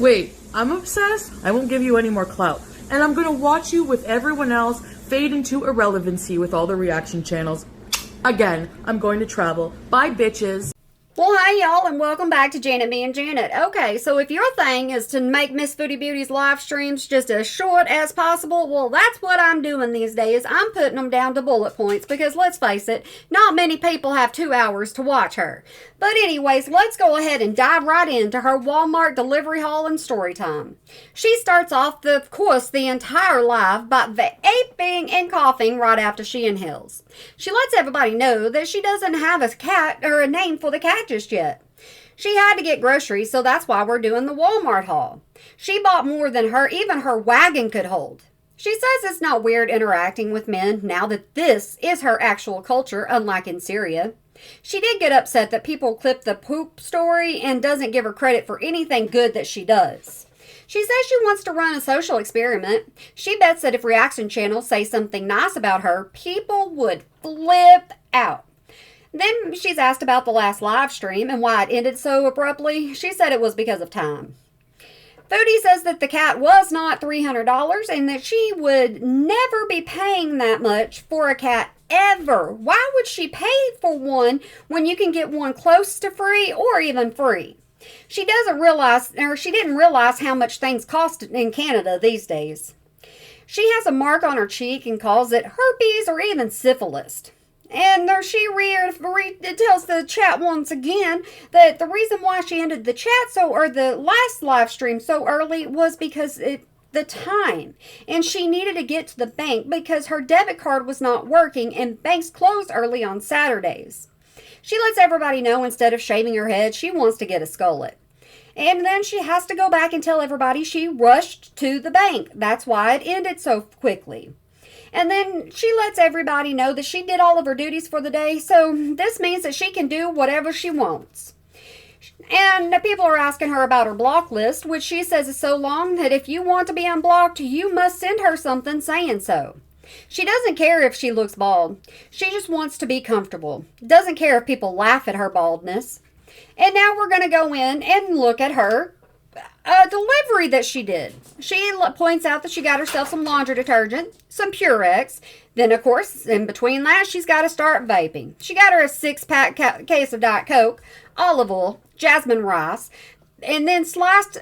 Wait, I'm obsessed? I won't give you any more clout. And I'm gonna watch you with everyone else fade into irrelevancy with all the reaction channels. Again, I'm going to travel. Bye, bitches. Well, hi y'all, and welcome back to Janet Me and Janet. Okay, so if your thing is to make Miss Foodie Beauty's live streams just as short as possible, well, that's what I'm doing these days. I'm putting them down to bullet points because, let's face it, not many people have 2 hours to watch her. But anyways, let's go ahead and dive right into her Wal Mart delivery haul and story time. She starts off, of course, the entire live by vaping and coughing right after she inhales. She lets everybody know that she doesn't have a cat or a name for the cat just yet. She had to get groceries, so that's why we're doing the Walmart haul. She bought more than even her wagon could hold. She says it's not weird interacting with men now that this is her actual culture, unlike in Syria. She did get upset that people clip the poop story and doesn't give her credit for anything good that she does. She says she wants to run a social experiment. She bets that if reaction channels say something nice about her, people would flip out. Then she's asked about the last live stream and why it ended so abruptly. She said it was because of time. Foodie says that the cat was not $300 and that she would never be paying that much for a cat ever. Why would she pay for one when you can get one close to free or even free? She didn't realize how much things cost in Canada these days. She has a mark on her cheek and calls it herpes or even syphilis. And she tells the chat once again that the reason why she ended the last live stream so early was because the time. And she needed to get to the bank because her debit card was not working and banks closed early on Saturdays. She lets everybody know instead of shaving her head, she wants to get a skullet. And then she has to go back and tell everybody she rushed to the bank. That's why it ended so quickly. And then she lets everybody know that she did all of her duties for the day, so this means that she can do whatever she wants. And people are asking her about her block list, which she says is so long that if you want to be unblocked, you must send her something saying so. She doesn't care if she looks bald. She just wants to be comfortable. Doesn't care if people laugh at her baldness. And now we're going to go in and look at her delivery that she did. She points out that she got herself some laundry detergent, some Purex. Then, of course, in between that, she's got to start vaping. She got her a 6-pack case of Diet Coke, olive oil, jasmine rice, and then sliced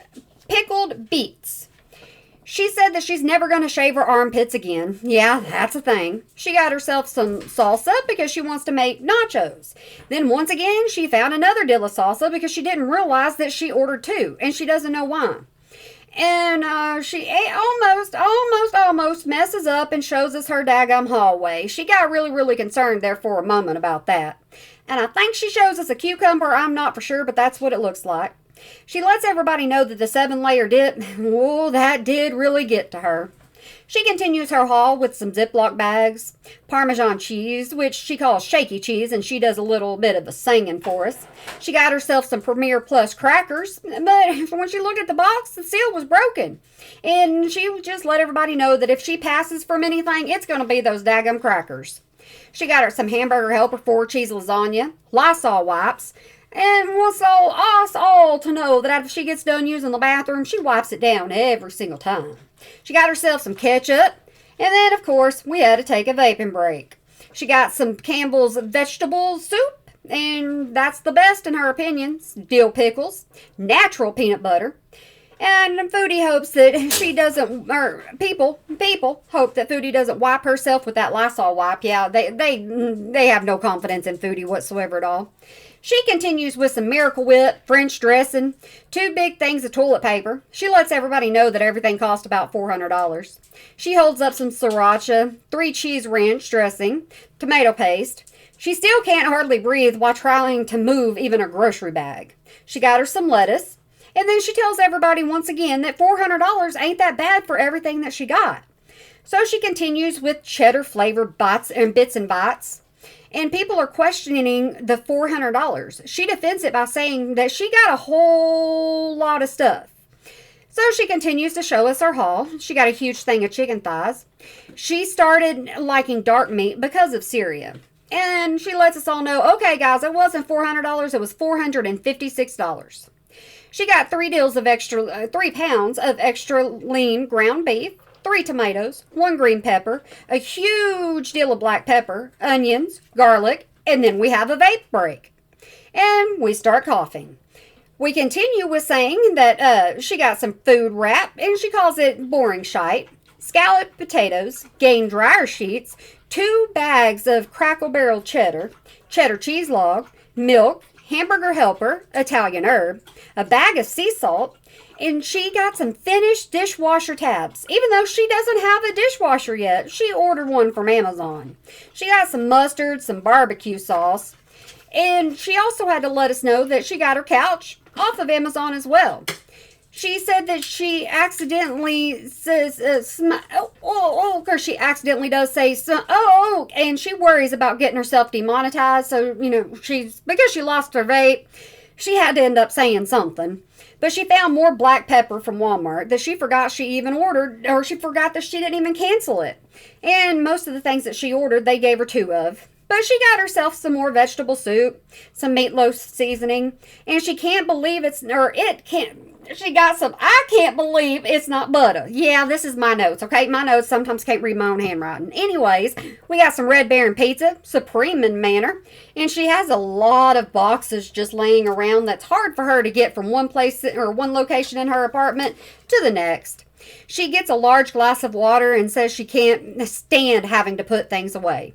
pickled beets. She said that she's never going to shave her armpits again. Yeah, that's a thing. She got herself some salsa because she wants to make nachos. Then once again, she found another dill of salsa because she didn't realize that she ordered 2, and she doesn't know why. And she almost messes up and shows us her daggum hallway. She got really concerned there for a moment about that. And I think she shows us a cucumber. I'm not for sure, but that's what it looks like. She lets everybody know that the 7-layer dip, that did really get to her. She continues her haul with some Ziploc bags, Parmesan cheese, which she calls shaky cheese, and she does a little bit of the singing for us. She got herself some Premier Plus crackers, but when she looked at the box, the seal was broken. And she just let everybody know that if she passes from anything, it's going to be those daggum crackers. She got her some Hamburger Helper 4-cheese lasagna, Lysol wipes, and wants us all to know that after she gets done using the bathroom, she wipes it down every single time. She got herself some ketchup, and then, of course, we had to take a vaping break. She got some Campbell's vegetable soup, and that's the best in her opinion. Dill pickles, natural peanut butter, and Foodie hopes that she doesn't, or people hope that Foodie doesn't wipe herself with that Lysol wipe. Yeah, they have no confidence in Foodie whatsoever at all. She continues with some Miracle Whip, French dressing, 2 big things of toilet paper. She lets everybody know that everything cost about $400. She holds up some sriracha, 3 cheese ranch dressing, tomato paste. She still can't hardly breathe while trying to move even a grocery bag. She got her some lettuce. And then she tells everybody once again that $400 ain't that bad for everything that she got. So she continues with cheddar flavored bits and bites. And people are questioning the $400. She defends it by saying that she got a whole lot of stuff. So she continues to show us her haul. She got a huge thing of chicken thighs. She started liking dark meat because of Syria. And she lets us all know, okay guys, it wasn't $400, it was $456. She got 3 pounds of extra lean ground beef, 3 tomatoes, 1 green pepper, a huge deal of black pepper, onions, garlic, and then we have a vape break. And we start coughing. We continue with saying that she got some food wrap, and she calls it boring shite, scalloped potatoes, Gain dryer sheets, 2 bags of Crackle Barrel cheddar, cheddar cheese log, milk, hamburger helper, Italian herb, a bag of sea salt, and she got some finished dishwasher tabs. Even though she doesn't have a dishwasher yet, she ordered one from Amazon. She got some mustard, some barbecue sauce, and she also had to let us know that she got her couch off of Amazon as well. She said that she accidentally says, because she accidentally does say, and she worries about getting herself demonetized. So, because she lost her vape, she had to end up saying something. But she found more black pepper from Wal Mart that she forgot she even ordered, or she forgot that she didn't even cancel it. And most of the things that she ordered, they gave her 2 of. But she got herself some more vegetable soup, some meatloaf seasoning, and she can't believe she got some, I can't believe it's not butter. Yeah, this is my notes, okay? My notes sometimes can't read my own handwriting. Anyways, we got some Red Baron pizza, supreme in manner, and she has a lot of boxes just laying around that's hard for her to get from one place or one location in her apartment to the next. She gets a large glass of water and says she can't stand having to put things away.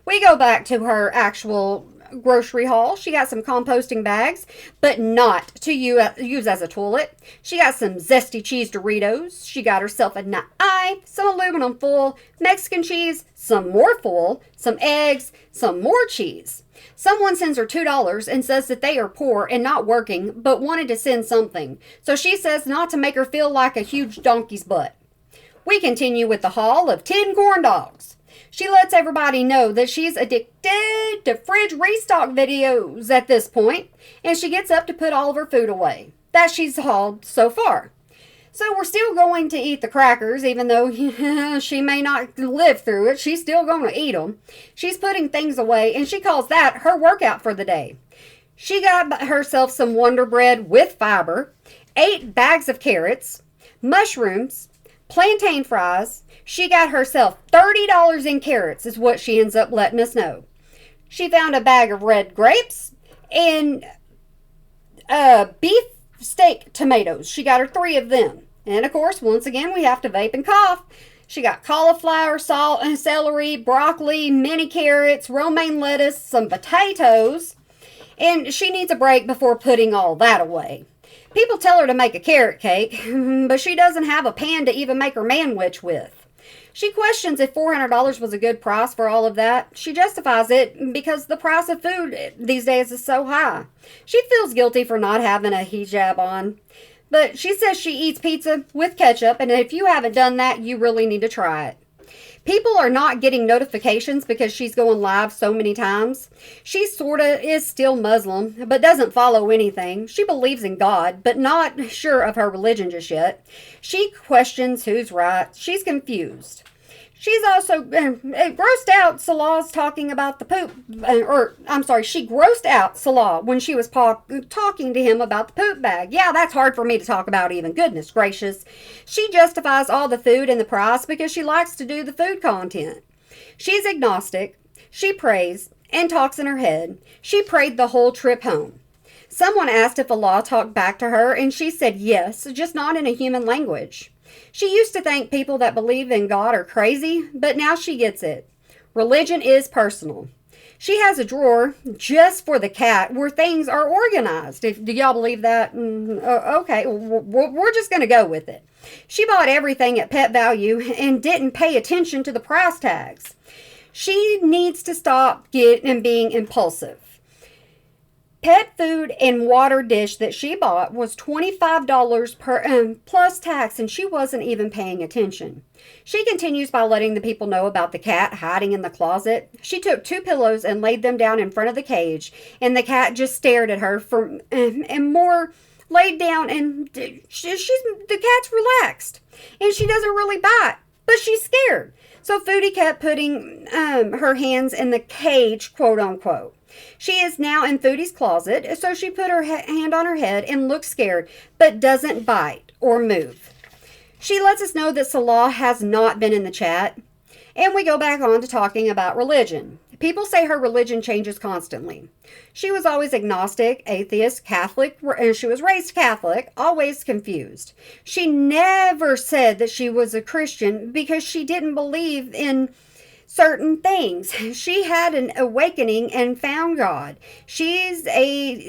We go back to her actual grocery haul. She got some composting bags, but not to use as a toilet. She got some zesty cheese Doritos. She got herself a knife, some aluminum foil, Mexican cheese, some more foil, some eggs, some more cheese. Someone sends her $2 and says that they are poor and not working, but wanted to send something. So she says not to make her feel like a huge donkey's butt. We continue with the haul of 10 corn dogs. She lets everybody know that she's addicted to fridge restock videos at this point, and she gets up to put all of her food away that she's hauled so far. So we're still going to eat the crackers, even though she may not live through it. She's still going to eat them. She's putting things away, and she calls that her workout for the day. She got herself some Wonder Bread with fiber, 8 bags of carrots, mushrooms, plantain fries. She got herself $30 in carrots is what she ends up letting us know. She found a bag of red grapes and beef steak tomatoes. She got her 3 of them. And of course, once again, we have to vape and cough. She got cauliflower, celery, broccoli, mini carrots, romaine lettuce, some potatoes. And she needs a break before putting all that away. People tell her to make a carrot cake, but she doesn't have a pan to even make her manwich with. She questions if $400 was a good price for all of that. She justifies it because the price of food these days is so high. She feels guilty for not having a hijab on. But she says she eats pizza with ketchup, and if you haven't done that, you really need to try it. People are not getting notifications because she's going live so many times. She sorta is still Muslim, but doesn't follow anything. She believes in God, but not sure of her religion just yet. She questions who's right. She's confused. She's also grossed out Salah's talking about the poop, she grossed out Salah when she was talking to him about the poop bag. Yeah, that's hard for me to talk about even. Goodness gracious. She justifies all the food and the price because she likes to do the food content. She's agnostic. She prays and talks in her head. She prayed the whole trip home. Someone asked if Allah talked back to her, and she said yes, just not in a human language. She used to think people that believe in God are crazy, but now she gets it. Religion is personal. She has a drawer just for the cat where things are organized. Do y'all believe that? Okay, we're just going to go with it. She bought everything at Pet Value and didn't pay attention to the price tags. She needs to stop being impulsive. Pet food and water dish that she bought was $25 per plus tax, and she wasn't even paying attention. She continues by letting the people know about the cat hiding in the closet. She took 2 pillows and laid them down in front of the cage, and the cat just stared at her and more laid down, and the cat's relaxed, and she doesn't really bite, but she's scared. So Foodie kept putting her hands in the cage, quote unquote. She is now in Foodie's closet, so she put her hand on her head and looks scared, but doesn't bite or move. She lets us know that Salah has not been in the chat, and we go back on to talking about religion. People say her religion changes constantly. She was always agnostic, atheist, Catholic, and she was raised Catholic, always confused. She never said that she was a Christian because she didn't believe in certain things. She had an awakening and found God. She's a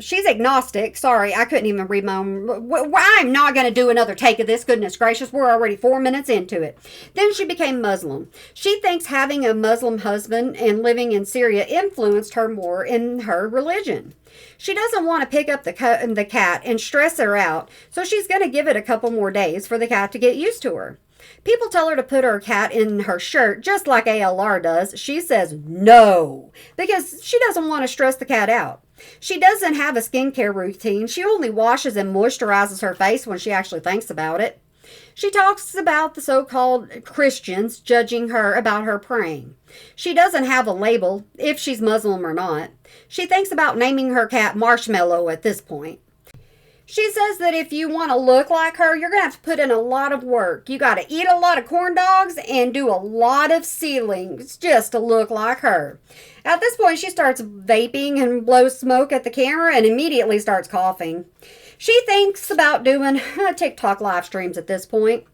she's agnostic. Sorry, I couldn't even read my own. I'm not going to do another take of this. Goodness gracious, we're already 4 minutes into it. Then she became Muslim. She thinks having a Muslim husband and living in Syria influenced her more in her religion. She doesn't want to pick up the cat and stress her out, so she's going to give it a couple more days for the cat to get used to her. People tell her to put her cat in her shirt just like ALR does. She says no, because she doesn't want to stress the cat out. She doesn't have a skincare routine. She only washes and moisturizes her face when she actually thinks about it. She talks about the so-called Christians judging her about her praying. She doesn't have a label, if she's Muslim or not. She thinks about naming her cat Marshmallow at this point. She says that if you want to look like her, you're going to have to put in a lot of work. You got to eat a lot of corn dogs and do a lot of ceilings just to look like her. At this point, she starts vaping and blows smoke at the camera and immediately starts coughing. She thinks about doing TikTok live streams at this point.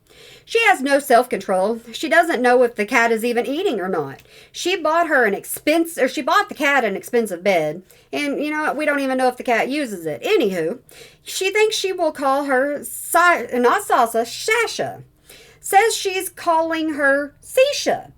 She has no self-control. She doesn't know if the cat is even eating or not. She bought the cat an expensive bed, and you know what? We don't even know if the cat uses it. Anywho, she thinks she will call her not Salsa, Shasha. Says she's calling her Sisha.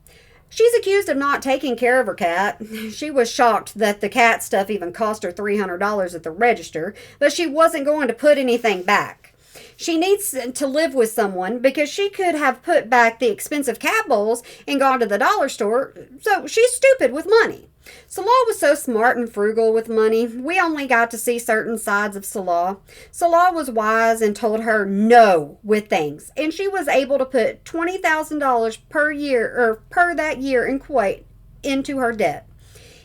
She's accused of not taking care of her cat. She was shocked that the cat stuff even cost her $300 at the register, but she wasn't going to put anything back. She needs to live with someone because she could have put back the expensive cat bowls and gone to the dollar store, so she's stupid with money. Salah was so smart and frugal with money, we only got to see certain sides of Salah. Salah was wise and told her no with things, and she was able to put $20,000 per year or per that year in Kuwait into her debt.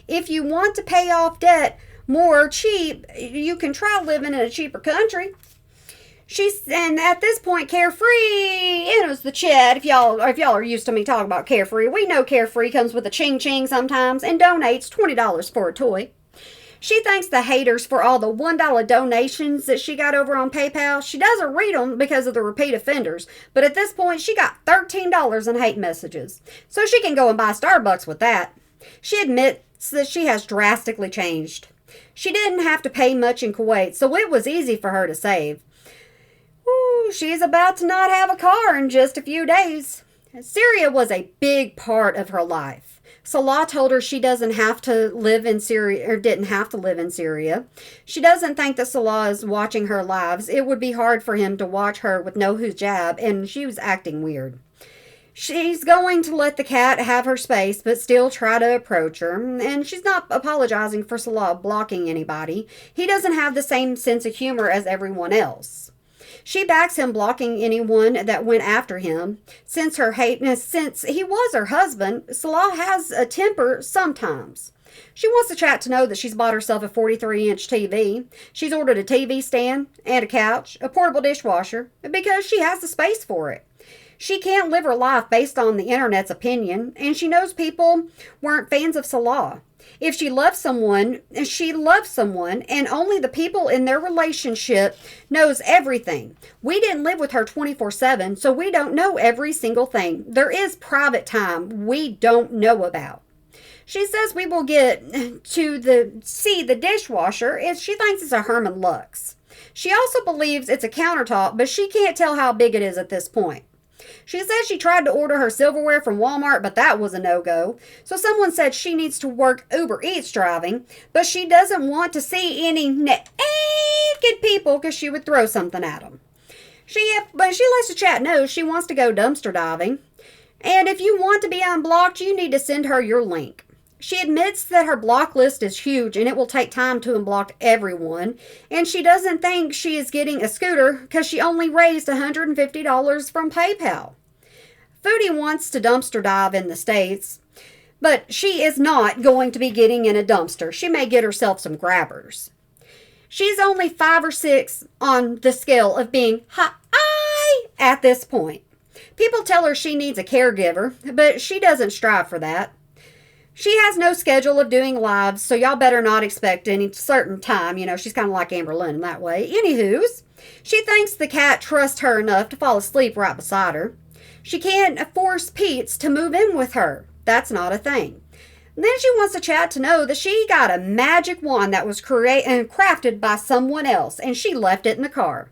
If you want to pay off debt more cheap, you can try living in a cheaper country. And at this point, Carefree enters the chat. If y'all are used to me talking about Carefree, we know Carefree comes with a ching-ching sometimes and donates $20 for a toy. She thanks the haters for all the $1 donations that she got over on PayPal. She doesn't read them because of the repeat offenders, but at this point, she got $13 in hate messages. So she can go and buy Starbucks with that. She admits that she has drastically changed. She didn't have to pay much in Kuwait, so it was easy for her to save. She's about to not have a car in just a few days. Syria was a big part of her life. Salah told her she doesn't have to live in Syria, or didn't have to live in Syria. She doesn't think that Salah is watching her lives. It would be hard for him to watch her with no hijab, and she was acting weird. She's going to let the cat have her space, but still try to approach her, and she's not apologizing for Salah blocking anybody. He doesn't have the same sense of humor as everyone else. She backs him blocking anyone that went after him. Since he was her husband, Salah has a temper sometimes. She wants the chat to know that she's bought herself a 43-inch TV. She's ordered a TV stand and a couch, a portable dishwasher, because she has the space for it. She can't live her life based on the internet's opinion, and she knows people weren't fans of Salah. If she loves someone, and only the people in their relationship knows everything. We didn't live with her 24/7, so we don't know every single thing. There is private time we don't know about. She says we will get to see the dishwasher. She thinks it's a Herman Lux. She also believes it's a countertop, but she can't tell how big it is at this point. She says she tried to order her silverware from Wal Mart, but that was a no-go. So someone said she needs to work Uber Eats driving, but she doesn't want to see any naked people because she would throw something at them. But she lets the chat know she wants to go dumpster diving. And if you want to be unblocked, you need to send her your link. She admits that her block list is huge and it will take time to unblock everyone. And she doesn't think she is getting a scooter because she only raised $150 from PayPal. Foodie wants to dumpster dive in the States, but she is not going to be getting in a dumpster. She may get herself some grabbers. She's only 5 or 6 on the scale of being high at this point. People tell her she needs a caregiver, but she doesn't strive for that. She has no schedule of doing lives, so y'all better not expect any certain time. You know, she's kind of like Amber Lynn in that way. Anywho's, she thinks the cat trusts her enough to fall asleep right beside her. She can't force Pete's to move in with her. That's not a thing. Then she wants the chat to know that she got a magic wand that was created and crafted by someone else, and she left it in the car.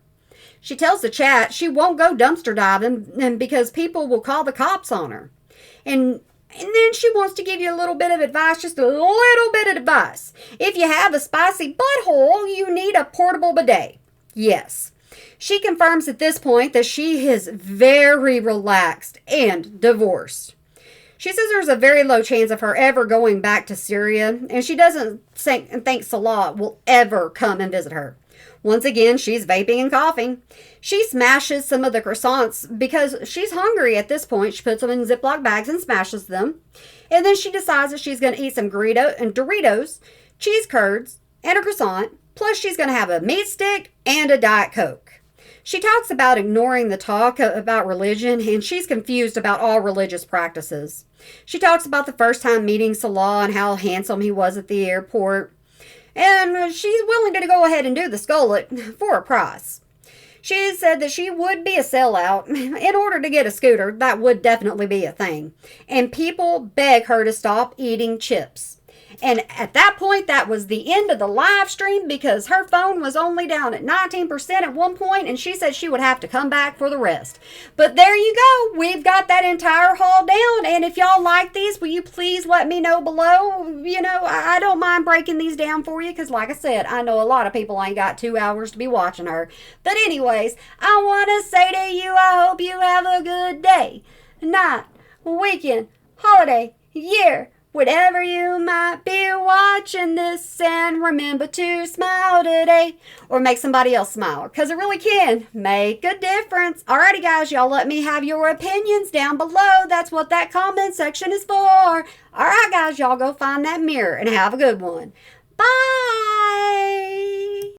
She tells the chat she won't go dumpster diving because people will call the cops on her. And then she wants to give you a little bit of advice, just a little bit of advice. If you have a spicy butthole, you need a portable bidet. Yes. She confirms at this point that she is very relaxed and divorced. She says there's a very low chance of her ever going back to Syria, and she doesn't think Salah will ever come and visit her. Once again, she's vaping and coughing. She smashes some of the croissants because she's hungry at this point. She puts them in Ziploc bags and smashes them. And then she decides that she's going to eat some Doritos, cheese curds, and a croissant. Plus, she's going to have a meat stick and a Diet Coke. She talks about ignoring the talk about religion, and she's confused about all religious practices. She talks about the first time meeting Salah and how handsome he was at the airport. And she's willing to go ahead and do the skullet for a price. She said that she would be a sellout. In order to get a scooter, that would definitely be a thing. And people beg her to stop eating chips. And at that point, that was the end of the live stream because her phone was only down at 19% at one point, and she said she would have to come back for the rest. But there you go. We've got that entire haul down, and if y'all like these, will you please let me know below? You know, I don't mind breaking these down for you because, like I said, I know a lot of people ain't got 2 hours to be watching her. But anyways, I want to say to you, I hope you have a good day, night, weekend, holiday, year, whatever you might be watching this, and remember to smile today or make somebody else smile because it really can make a difference. Alrighty guys, y'all let me have your opinions down below. That's what that comment section is for. Alright guys, y'all go find that mirror and have a good one. Bye!